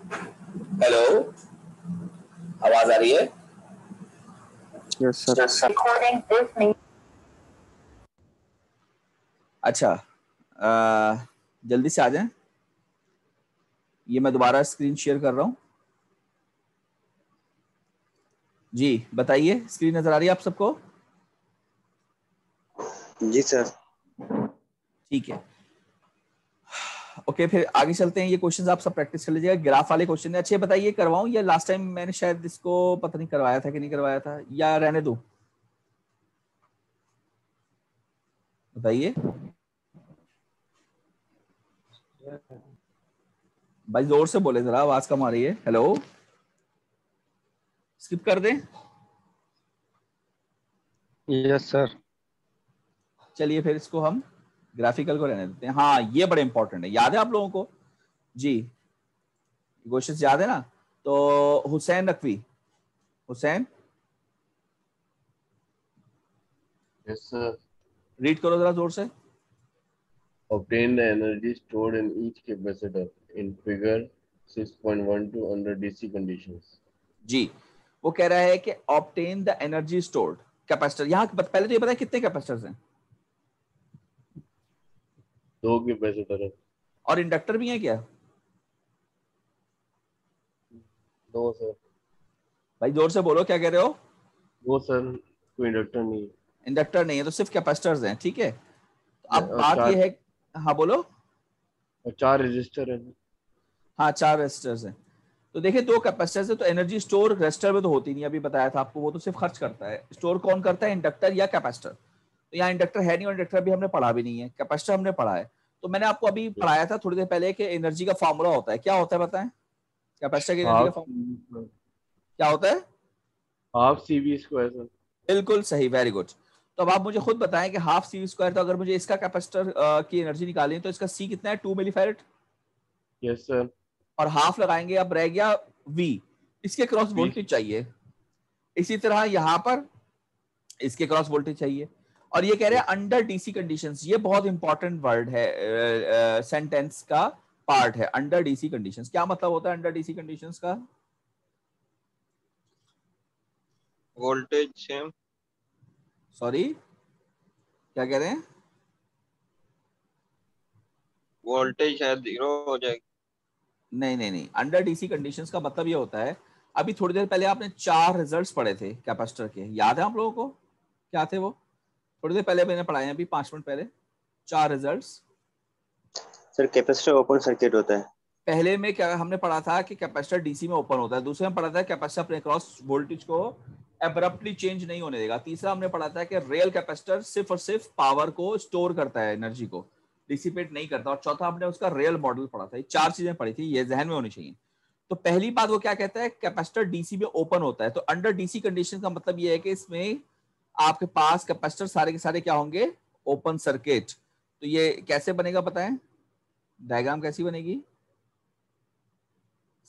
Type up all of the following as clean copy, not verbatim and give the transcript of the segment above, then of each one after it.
Hello, आवाज आ रही है? Yes sir. Recording this may- अच्छा, जल्दी से आ जाएं। ये मैं दोबारा स्क्रीन शेयर कर रहा हूँ। जी बताइए, स्क्रीन नजर आ रही है आप सबको? जी सर। ठीक है, ओके, फिर आगे चलते हैं। ये क्वेश्चंस आप सब प्रैक्टिस कर लीजिएगा। ग्राफ वाले क्वेश्चन है। अच्छे बताइए, करवाऊं या लास्ट टाइम मैंने शायद इसको पता नहीं करवाया था कि नहीं करवाया था, या रहने दूं? बताइए भाई, जोर से बोले, जरा आवाज कम आ रही है। हेलो, स्किप कर दें? Yes sir. चलिए फिर इसको हम ग्राफिकल को रहने देते हैं। हाँ, ये बड़े इंपॉर्टेंट है, याद है आप लोगों को? जी, क्वेश्चन याद है ना? तो Hussain Naqvi, Hussain Yes, sir. Read करो जरा जोर से। Obtain the energy stored in each capacitor in figure 6.12 under DC conditions. जी, वो कह रहा है कि obtain the energy stored capacitor. यहाँ पहले तो ये बताया कितने कैपेसिटर्स हैं, 2 कैपेसिटर है। और इंडक्टर भी है क्या? 2 सर। भाई जोर से बोलो, क्या कह रहे हो? 2 सर, कोई इंडक्टर नहीं है। इंडक्टर नहीं है, तो सिर्फ कैपेसिटर्स हैं, ठीक है। तो अब और बात ये 4 है, हाँ बोलो। और 4 रजिस्टर है। हाँ, 4 रेजिस्टर्स हैं। तो देखिए, 2 कैपेसिटर्स है, तो एनर्जी स्टोर रेजिस्टर में तो होती नहीं, अभी बताया था आपको। वो तो सिर्फ खर्च करता है। स्टोर कौन करता है, इंडक्टर या कैपेसिटर? तो यहाँ इंडक्टर है नहीं, और इंडक्टर भी हमने पढ़ा भी नहीं है। कैपेसिटर हमने पढ़ा है। तो मैंने आपको अभी पढ़ाया था थोड़ी देर पहले कि एनर्जी का फॉर्मूला होता है। क्या होता है बताएं? कैपेसिटर की एनर्जी का हाफ फॉर्मूला क्या होता है? Half CV square sir. बिल्कुल सही, वेरी गुड। तो अब आप मुझे खुद बताएं कि हाफ सी स्क्वायर, तो अगर मुझे इसका कैपेसिटर की एनर्जी निकालनी है, तो इसका सी कितना है? 2 मिलीफैरेड। Yes sir. और हाफ लगाएंगे, अब रह गया वी। इसके क्रॉस 20। वोल्टेज चाहिए। इसी तरह यहां पर इसके क्रॉस वोल्टेज चाहिए। और ये कह रहे हैं यस अंडर डीसी कंडीशंस। ये बहुत इंपॉर्टेंट वर्ड है, सेंटेंस का पार्ट है। अंडर डीसी कंडीशंस क्या मतलब होता है? अंडर डीसी कंडीशंस का वोल्टेज सेम। सॉरी, क्या कह रहे हैं? वोल्टेज शायद 0 हो जाएगी। नहीं नहीं नहीं, अंडर डीसी कंडीशंस का मतलब ये होता है, अभी थोड़ी देर पहले आपने 4 रिजल्ट्स पढ़े थे कैपेसिटर के, याद है आप लोगों को? क्या थे वो? थोड़ी देर पहले मैंने पढ़ाए हैं, अभी 5 मिनट पहले। 4 results. Sir capacitor open circuit होता है। पहले में क्या हमने पढ़ा था कि कैपेसिटर डीसी में ओपन होता है। दूसरे में पढ़ा था कैपेसिटर अपने क्रॉस वोल्टेज को एब्रप्टली चेंज नहीं होने देगा। तीसरा हमने पढ़ा था कि रियल कैपेसिटर सिर्फ और सिर्फ पावर को स्टोर करता है, एनर्जी को डिसिपेट नहीं करता। और चौथा हमने उसका रियल मॉडल पढ़ा था। ये 4 चीजें पढ़ी थी, ये जहन में होनी चाहिए। तो पहली बात वो क्या कहता है, कैपेसिटर डीसी में ओपन होता है। तो अंडर डीसी कंडीशन का मतलब ये है कि इसमें आपके पास कैपेसिटर सारे के सारे क्या होंगे? Open circuit. तो ये कैसे बनेगा बताएं? डायग्राम कैसी बनेगी?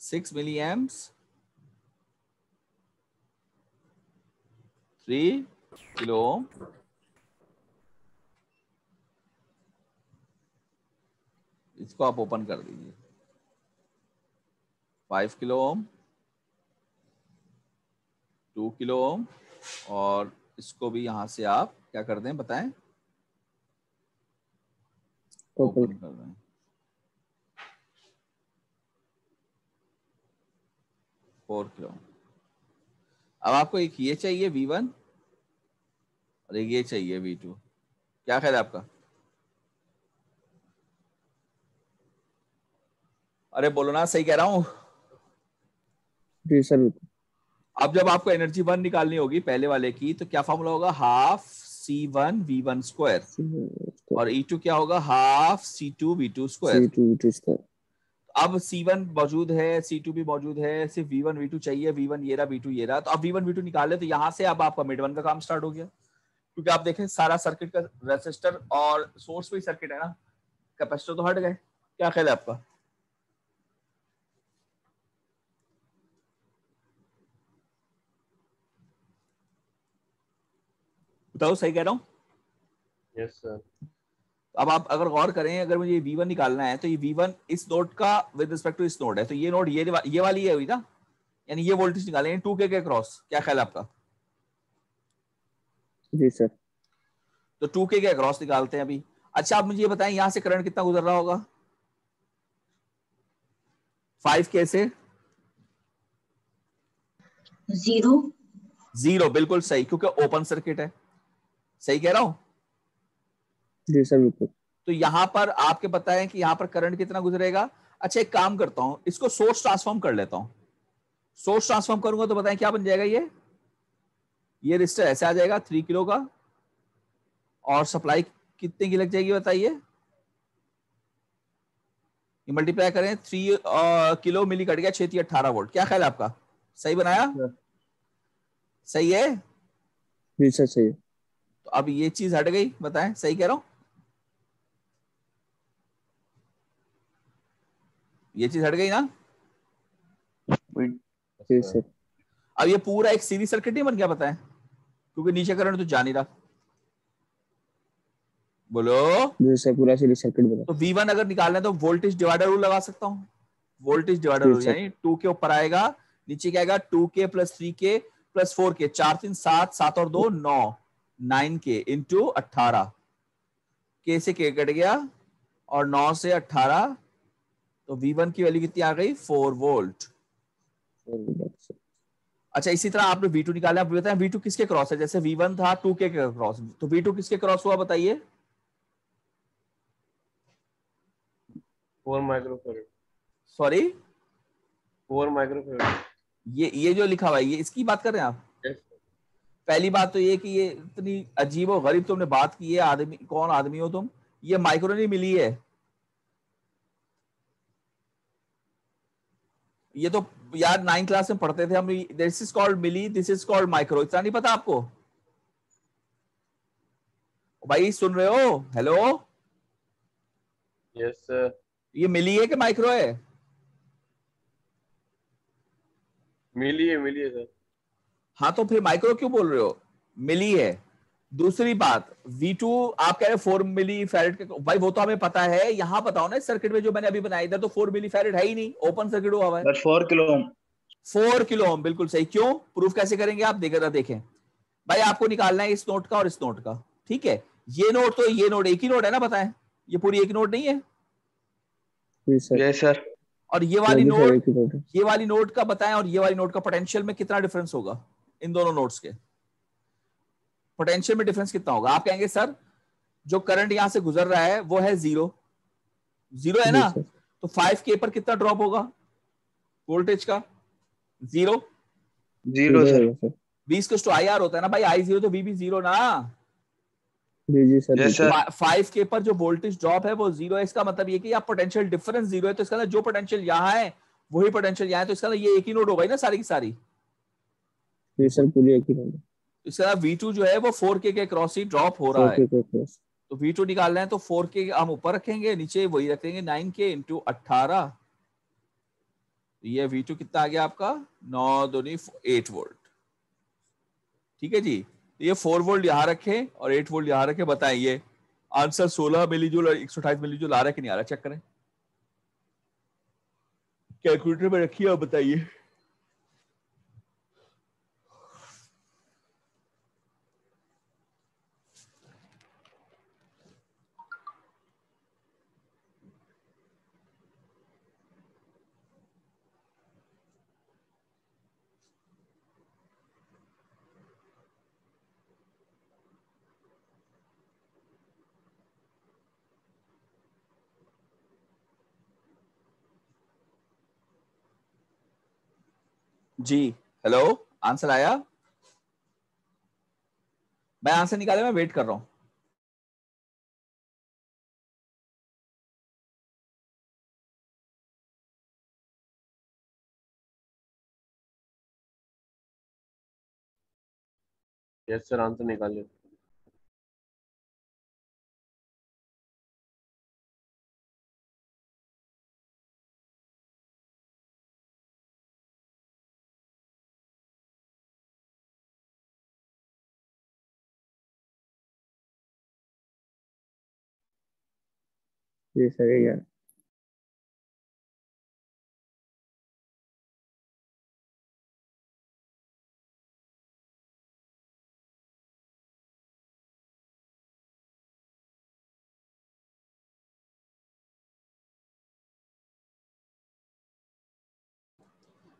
6 मिली एम्प्स, 3 किलो ओम, इसको आप ओपन कर दीजिए। 5 किलो ओम, 2 किलो ओम, और इसको भी यहां से आप क्या कर दें बताएं? ओपन कर दें। 4 किलो। अब आपको एक ये चाहिए V1 और एक ये चाहिए V2। क्या ख्याल है आपका? अरे बोलो ना, सही कह रहा हूं? जी सर। अब जब आपको एनर्जी 1 निकालनी होगी पहले वाले की, तो क्या फॉर्मूला होगा? Half C1 V1 square. और E2 क्या होगा? Half C2 V2 square. C2 square. अब C1 मौजूद है, C2 भी मौजूद है, सिर्फ V1 V2 चाहिए। V1 ये रहा, V2 ये रहा। तो अब V1 V2 निकाले, तो यहां से अब आपका मिड वन का काम स्टार्ट हो गया। क्योंकि आप देखें सारा सर्किट का रेसिस्टर और सोर्स भी सर्किट है ना, कैपेसिटर तो हट गए। क्या ख्याल है आपका? बताओ, सही कह रहा हूं? Yes sir. अब आप अगर गौर करें, अगर मुझे V1 निकालना है तो ये V1 इस नोड का विद रिस्पेक्ट टू इस नोड है, तो ये नोड ये वाली है हुई ना, यानी ये वोल्टेज निकालेंगे 2K के क्रॉस। क्या ख्याल है आपका? जी सर। तो 2K के अक्रॉस निकालते हैं अभी। अच्छा आप मुझे ये बताएं यहां से करंट कितना गुजर रहा होगा? 5K से 0। 0, बिल्कुल सही, क्योंकि ओपन सर्किट है। सही कह रहा हूं? जी सर बिल्कुल। तो यहां पर आपके पता है कि यहां पर करंट कितना गुजरेगा। अच्छा एक काम करता हूं, इसको सोर्स ट्रांसफॉर्म कर लेता हूं। सोर्स ट्रांसफॉर्म करूंगा तो बताएं क्या बन जाएगा। ये रेजिस्टर ऐसे आ जाएगा 3 किलो का, और सप्लाई कितने की लग जाएगी बताइए। ये मल्टीप्लाई करें, 3 किलो मिली कट गया 6 18 वोल्ट। क्या ख्याल है आपका? सही बनाया? सही है। जी सर सही है। तो अब ये चीज हट गई, बताएं सही कह रहा हूं? ये चीज हट गई ना? जी सर। अब ये पूरा एक सीरीज सर्किट नहीं बन गया, बताएं, क्योंकि नीचे करंट तो जा नहीं रहा। बोलो। जी सर पूरा सीरीज सर्किट बना। तो V1 अगर निकालना है तो वोल्टेज डिवाइडर रूल लगा सकता हूं। वोल्टेज डिवाइडर जी रूल सर। यानी 2 के ऊपर आएगा, नीचे क्या आएगा 2K plus 3K plus 4K, 4 3 7, 7 और 2 9, 9K इंटू 18। K से K कट गया और 9 से 18, तो V1 की वैल्यू कितनी आ गई? 4 वोल्ट। अच्छा इसी तरह आपने V2 निकाला, आप बताएं V2 किसके क्रॉस है? जैसे V1 था 2K के क्रॉस, तो V2 किसके क्रॉस हुआ बताइए? 4 माइक्रोफैरड। Sorry, 4 microfarad. ये जो लिखा हुआ है ये इसकी बात कर रहे हैं आप? यस। पहली बात तो ये कि ये इतनी अजीब और गरीब तुमने बात की है। आदमी कौन आदमी हो तुम? ये माइक्रो नहीं मिली है, ये तो यार 9th क्लास में पढ़ते थे हम। This is called milli, this is called micro. इतना नहीं पता आपको? भाई सुन रहे हो? Hello, yes sir. ये मिली है कि माइक्रो है? मिली है सर। हाँ तो फिर माइक्रो क्यों बोल रहे हो? मिली है। दूसरी बात, V2 आप कह रहे 4 मिली फैरेड के, भाई वो तो हमें पता है। यहां बताओ ना, इस सर्किट में जो मैंने अभी बनाया, इधर तो 4 मिली फैरेड है ही नहीं, ओपन सर्किट हुआ हुआ है। बस 4 किलो ओम। 4 किलो ओम, बिल्कुल सही। क्यों? प्रूफ कैसे करेंगे आप? देखें भाई, आपको निकालना है इस नोट का और इस नोट का, ठीक है। ये नोट तो ये नोट एक ही नोट है ना, बताएं, ये पूरी एक नोट नहीं है? जी सर। Yes sir. और ये हाँ वाली जी सर नोट, एक ही नोट है। ये वाली नोट का बताएं, और ये वाली नोट का पोटेंशियल में कितना डिफरेंस होगा इन दोनों नोट्स के? पोटेंशियल में डिफरेंस कितना होगा? आप कहेंगे सर जो करंट यहां से गुजर रहा है वो है 0, 0 है जी ना, सर। तो 5K पर कितना ड्रॉप होगा वोल्टेज का? 0। 0 0 सर। होगा सर। 20 IR होता है ना भाई, I0 तो V भी 0 ना। जी जी सर यस बिल्कुल। सर। 5K पर जो वोल्टेज ड्रॉप है वो 0 है। इसका मतलब ये कि आप पोटेंशियल डिफरेंस 0 है, तो इसका मतलब जो पोटेंशियल यहाँ है वही पोटेंशियल यहाँ है, तो इसका मतलब ये एक ही नोड होगा ना सारी की सारी। जी सर पूरी एक ही नोट है। इसका मतलब V2 जो है वो 4K के क्रॉस ही ड्रॉप हो रहा 4 है। के क्रॉस। तो V2 निकालना है तो 4K हम ऊपर रखेंगे, नीचे वही रखेंगे 9K इंटू 18। ये V2 कितना आ गया आपका? 9 दूनी 8 वोल्ट। ठीक है जी, तो ये 4 वोल्ट यहाँ रखे और 8 वोल्ट यहाँ रखे। बताएं ये आंसर 16 मिलीजूल और 128 मिलीजूल आ रहा है कि नहीं आ रहा? चेक करें, कैलकुलेटर में रखिए और बताइए। जी हेलो, आंसर आया? मैं आंसर निकाले, मैं वेट कर रहा हूं। यस सर, आंसर निकालिए। जी सर 11।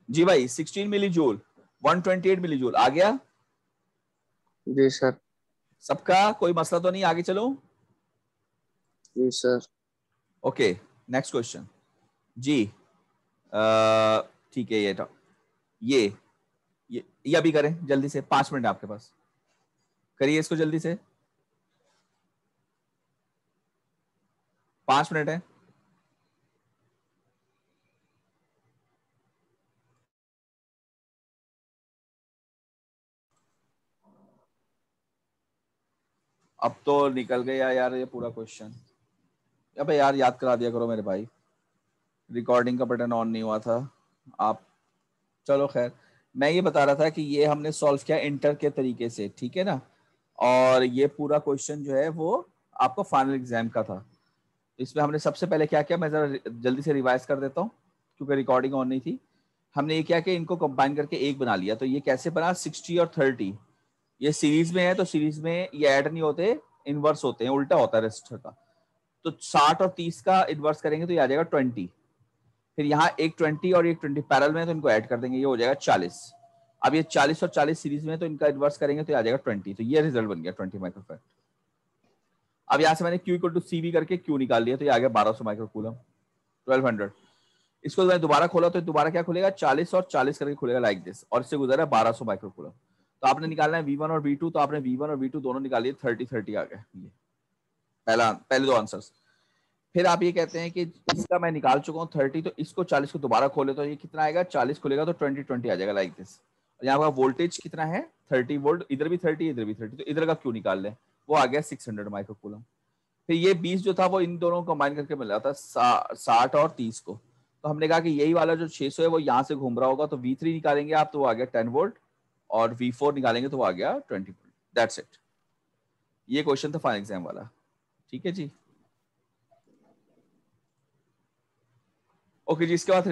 जी भाई 16 मिली जूल, 128 मिली जूल आ गया जी सर। सबका, कोई मसला तो नहीं, आगे चलो। जी सर। ओके नेक्स्ट क्वेश्चन जी। ठीक है ये ये अभी करें जल्दी से, 5 मिनट है आपके पास, करिए इसको जल्दी से, 5 मिनट है। अब तो निकल गया यार ये पूरा क्वेश्चन। अबे यार याद करा दिया करो मेरे भाई, रिकॉर्डिंग का बटन ऑन नहीं हुआ था आप। चलो खैर, मैं ये बता रहा था कि ये हमने सॉल्व किया इंटर के तरीके से, ठीक है ना। और ये पूरा क्वेश्चन जो है वो आपको फाइनल एग्जाम का था। इसमें हमने सबसे पहले क्या किया, मैं जरा जल्दी से रिवाइज कर देता हूँ क्योंकि रिकॉर्डिंग ऑन नहीं थी। हमने ये किया कि इनको कंबाइन करके एक बना लिया। तो ये कैसे बना, 60 और 30, ये सीरीज में है तो सीरीज में ये ऐड नहीं होते, इनवर्स होते हैं, उल्टा होता है रेजिस्टर का। तो 60 और 30 का इनवर्स करेंगे तो ये आ जाएगा 20। फिर यहाँ एक 20 और एक 20 पैरेलल में है तो इनको ऐड कर देंगे, ये हो जाएगा 40। अब ये 40 और 40 सीरीज में है तो इनका इनवर्स करेंगे तो ये आ जाएगा 20। तो ये रिजल्ट बन गया 20 माइक्रोफैराड। अब यहाँ से मैंने Q इक्वल टू CV करके Q निकाल लिया तो ये आ गया 1200 माइक्रोकूलम, 1200। इसको मैंने दोबारा खोला तो दोबारा क्या खुलेगा, 40 और 40 करके खुलेगा लाइक दिस, और इससे गुजरा 1200 माइक्रोकूलम। तो आपने निकालना है V1 और V2, तो आपने V1 और V2 दोनों निकालिए, 30-30 आ गया। ये पहले दो आंसर्स। फिर आप ये कहते हैं कि इसका मैं निकाल चुका हूँ 30, तो इसको 40 को दोबारा खोले तो ये कितना आएगा, 40 खुलेगा तो 20-20 आ जाएगा लाइक दिस। यहाँ का वोल्टेज कितना है 30 वोल्ट, इधर भी 30 इधर भी 30, तो इधर का क्यों निकाल लें, वो आ गया 600 माइक्रोकूलम। फिर ये 20 जो था वो इन दोनों को कंबाइन करके मिल रहा था 60 और 30 को। तो हमने कहा कि यही वाला जो 600 है वो यहाँ से घूम रहा होगा, तो V3 निकालेंगे आप तो वो आ गया 10 वोल्ट, और V4 निकालेंगे तो वो आ गया 20 वोल्ट। That's it. ये क्वेश्चन था फाइनल एग्जाम वाला, ठीक है जी। ओके जी, इसके बाद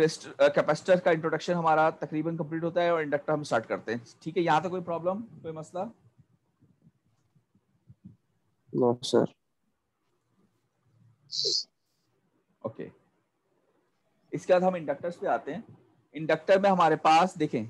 कैपेसिटर का इंट्रोडक्शन हमारा तकरीबन कंप्लीट होता है और इंडक्टर हम स्टार्ट करते हैं, ठीक है। यहाँ तक कोई प्रॉब्लम, कोई मसला? No sir. ओके, इसके बाद हम इंडक्टर्स पे आते हैं। इंडक्टर में हमारे पास देखें,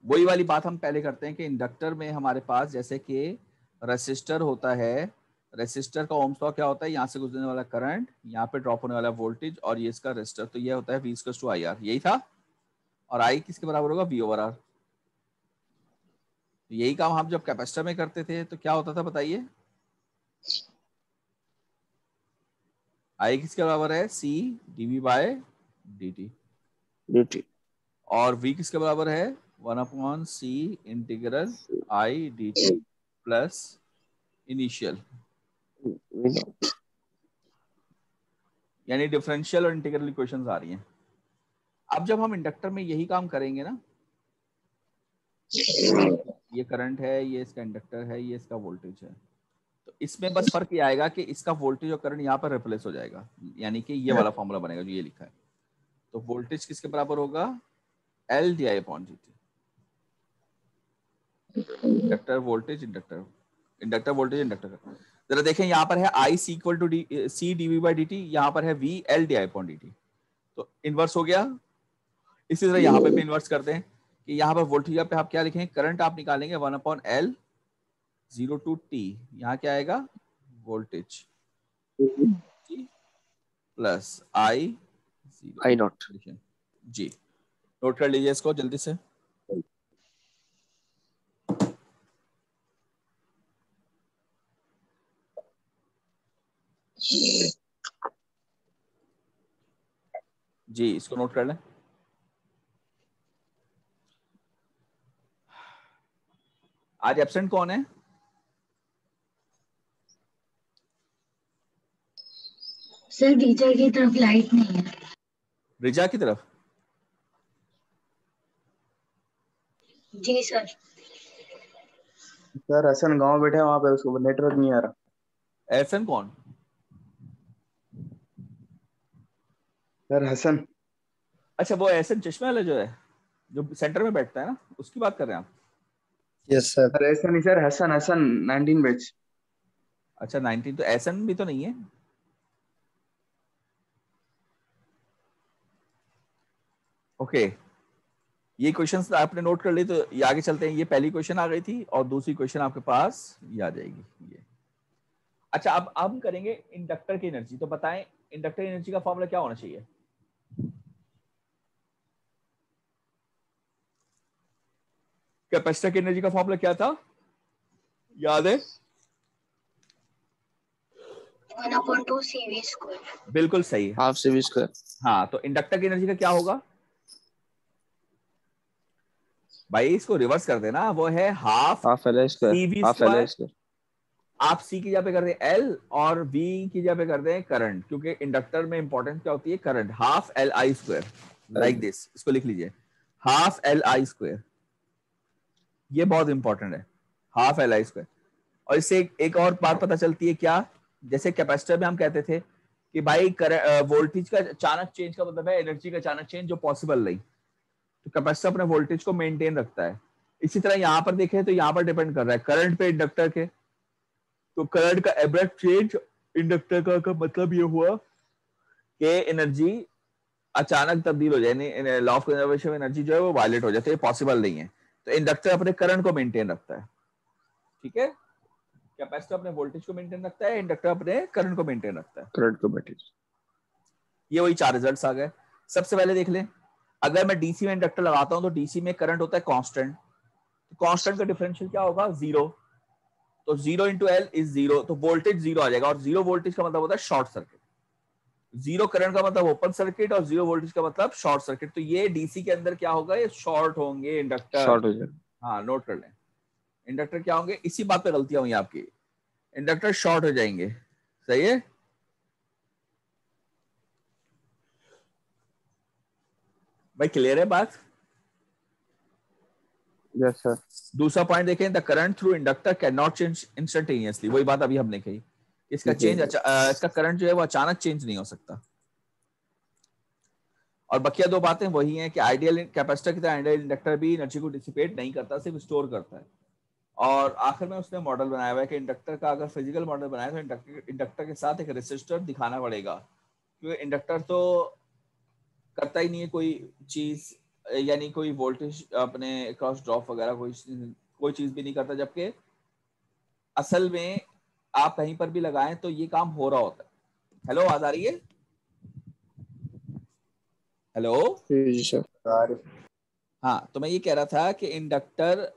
वही वाली बात हम पहले करते हैं कि इंडक्टर में हमारे पास जैसे कि रेसिस्टर होता है, रेसिस्टर का ओम्स लॉ क्या होता है, यहाँ से गुजरने वाला करंट, यहाँ पे ड्रॉप होने वाला वोल्टेज, और ये इसका रेसिस्टर, तो ये होता है V/IR, यही था। और I किसके बराबर होगा, V/R। तो यही काम हम जब कैपेसिटर में करते थे तो क्या होता था बताइए, I किसके बराबर है, C/dV/dt, ड्यूटी। और V किसके बराबर है, 1/C integral I/dt plus initial, यानी डिफरेंशियल और इंटीग्रल इक्वेशंस आ रही हैं। अब जब हम इंडक्टर में यही काम करेंगे ना, ये करंट है, ये इसका इंडक्टर है, ये इसका वोल्टेज है, तो इसमें बस फर्क ये आएगा कि इसका वोल्टेज और करंट यहाँ पर रिप्लेस हो जाएगा, यानी कि ये वाला फॉर्मूला बनेगा जो ये लिखा है। तो वोल्टेज किसके बराबर होगा, L/di/dt। Inductor voltage, inductor voltage, inductor का जरा देखें, यहाँ पर है I C/dV/dt, यहाँ पर है V L/di/dt, तो इनवर्स हो गया। इसी तरह यहाँ पे भी इन्वर्स करते हैं कि यहाँ पर वोल्टेज पे आप क्या लिखेंगे, करंट आप निकालेंगे 1/L 0 to T, यहाँ क्या आएगा, voltage plus I I naught. जी। नोट कर लीजिए इसको जल्दी से। जी इसको नोट कर लें। आज एब्सेंट कौन है, सर टीचर की तरफ लाइट नहीं है। रिजा की तरफ? जी सर। सर हसन गांव बैठे हैं वहां पे, उसको नेटवर्क नहीं आ रहा। एहसन कौन? सर हसन। अच्छा वो एहसन चश्मे वाला जो है, जो सेंटर में बैठता है ना, उसकी बात कर रहे हैं आप? Yes sir. सर ऐसा नहीं सर, हसन हसन 19 बैच। अच्छा 19, तो एहसन भी तो नहीं है। ओके ये क्वेश्चंस आपने नोट कर ली, तो ये आगे चलते हैं। ये पहली क्वेश्चन आ गई थी और दूसरी क्वेश्चन आपके पास ये आ जाएगी ये। अच्छा अब हम करेंगे इंडक्टर की एनर्जी। तो बताएं इंडक्टर एनर्जी का फॉर्मूला क्या होना चाहिए? कैपेसिटर की एनर्जी का फॉर्मूला क्या था, याद है? 1/2 CV²। बिल्कुल सही। Half CV square. हाँ तो इंडक्टर की एनर्जी का क्या होगा भाई? इसको रिवर्स कर देना, वो है half half LI square. CV half LI square. Square. आप C की जगह पे कर दें L और V की जगह पे कर दें करंट, क्योंकि इंडक्टर में इंपॉर्टेंट क्या होती है? Current. Half LI square, like this, इसको लिख लीजिए हाफ LI स्क्वायर। ये बहुत इंपॉर्टेंट है, हाफ LI स्क्वायर। और इससे एक और बात पता चलती है क्या, जैसे कैपेसिटर में हम कहते थे कि भाई वोल्टेज का अचानक चेंज का मतलब है एनर्जी का अचानक चेंज जो पॉसिबल नहीं, तो कैपेसिटर अपने वोल्टेज को मेंटेन रखता है। इसी तरह यहाँ पर देखें तो यहाँ पर डिपेंड कर रहा है करंट पे इंडक्टर के, तो करंट का एब्रप्ट चेंज इंडक्टर का मतलब ये हुआ कि एनर्जी अचानक तब्दील हो जाए, लॉ ऑफ कंजर्वेशन एनर्जी जो है वो वायलेट हो जाती है, पॉसिबल नहीं है। तो इंडक्टर अपने करंट को मेंटेन रखता है, ठीक है? कैपेसिटर अपने वोल्टेज को मेंटेन रखता है, इंडक्टर अपने करंट को मेंटेन रखता है। करंट को बैठे। ये वही 4 रिजल्ट्स आ गए। सबसे पहले देख लें, अगर मैं डीसी में इंडक्टर लगाता हूं तो डीसी में करंट होता है कांस्टेंट, तो कांस्टेंट का डिफरेंशियल क्या होगा? 0। तो 0 इंटू एल इज 0, तो वोल्टेज 0 आ जाएगा। और 0 वोल्टेज का मतलब होता है शॉर्ट सर्किट। 0 करंट का मतलब ओपन सर्किट और 0 वोल्टेज का मतलब शॉर्ट सर्किट। तो ये डीसी के अंदर क्या होगा? ये शॉर्ट होंगे इंडक्टर। शॉर्ट हो जाएगा। हाँ नोट कर लें, इंडक्टर क्या होंगे? इसी बात पे गलतियां हुई आपकी, इंडक्टर शॉर्ट हो जाएंगे। सही है? भाई क्लियर है बात? Yes sir. दूसरा पॉइंट देखें, the current through inductor can not change instantaneously. वही बात अभी हमने कही, इसका चेंज इसका करंट जो है वो अचानक चेंज नहीं हो सकता। और बकिया 2 बातें वही हैं कि आइडियल कैपेसिटर की तरह आइडियल इंडक्टर भी एनर्जी को डिसिपेट नहीं करता, सिर्फ स्टोर करता है। और आखिर में उसने मॉडल बनाया हुआ है कि इंडक्टर का अगर फिजिकल मॉडल बनाए तो इंडक्टर के साथ एक रेसिस्टर दिखाना पड़ेगा, क्योंकि इंडक्टर तो करता ही नहीं है कोई चीज, यानी कोई वोल्टेज अपने क्रॉस ड्रॉप वगैरह कोई चीज भी नहीं करता, जबकि असल में आप कहीं पर भी लगाएं तो ये काम हो रहा होता है। हेलो आवाज आ रही है? हेलो जी सर। हाँ तो मैं ये कह रहा था कि इंडक्टर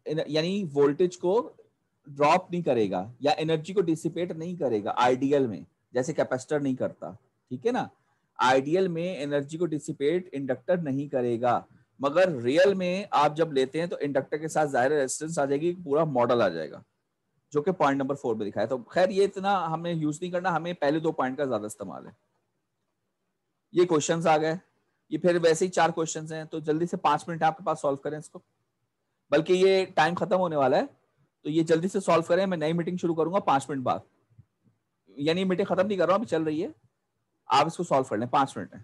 यानी वोल्टेज को ड्रॉप नहीं करेगा या एनर्जी को डिसिपेट नहीं करेगा आइडियल में, जैसे कैपेसिटर नहीं करता, ठीक है ना? आइडियल में एनर्जी को डिसिपेट इंडक्टर नहीं करेगा, मगर रियल में आप जब लेते हैं तो इंडक्टर के साथ जाहिर रेजिस्टेंस आ जाएगी, पूरा मॉडल आ जाएगा, जो कि पॉइंट नंबर 4 में दिखाया। तो खैर ये इतना हमें यूज नहीं करना, हमें पहले 2 पॉइंट का ज्यादा इस्तेमाल है। ये क्वेश्चंस आ गए, ये फिर वैसे ही 4 क्वेश्चंस हैं, तो जल्दी से 5 मिनट आपके पास सॉल्व करें इसको, बल्कि ये टाइम खत्म होने वाला है तो ये जल्दी से सॉल्व करें। मैं नई मीटिंग शुरू करूंगा 5 मिनट बाद, यानी मीटिंग खत्म नहीं कर रहा हूं, अभी चल रही है, आप इसको सॉल्व कर लें 5 मिनट में।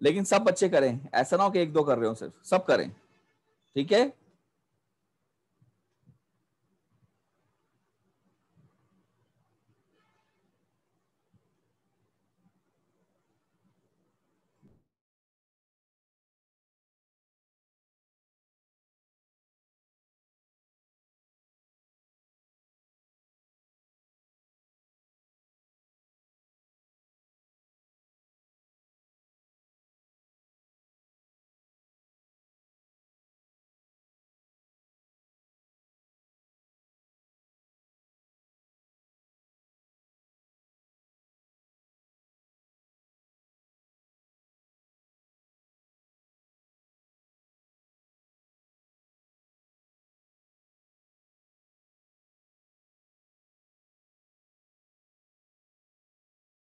लेकिन सब बच्चे करें, ऐसा ना हो कि 1-2 कर रहे हो, सिर्फ सब करें, ठीक है?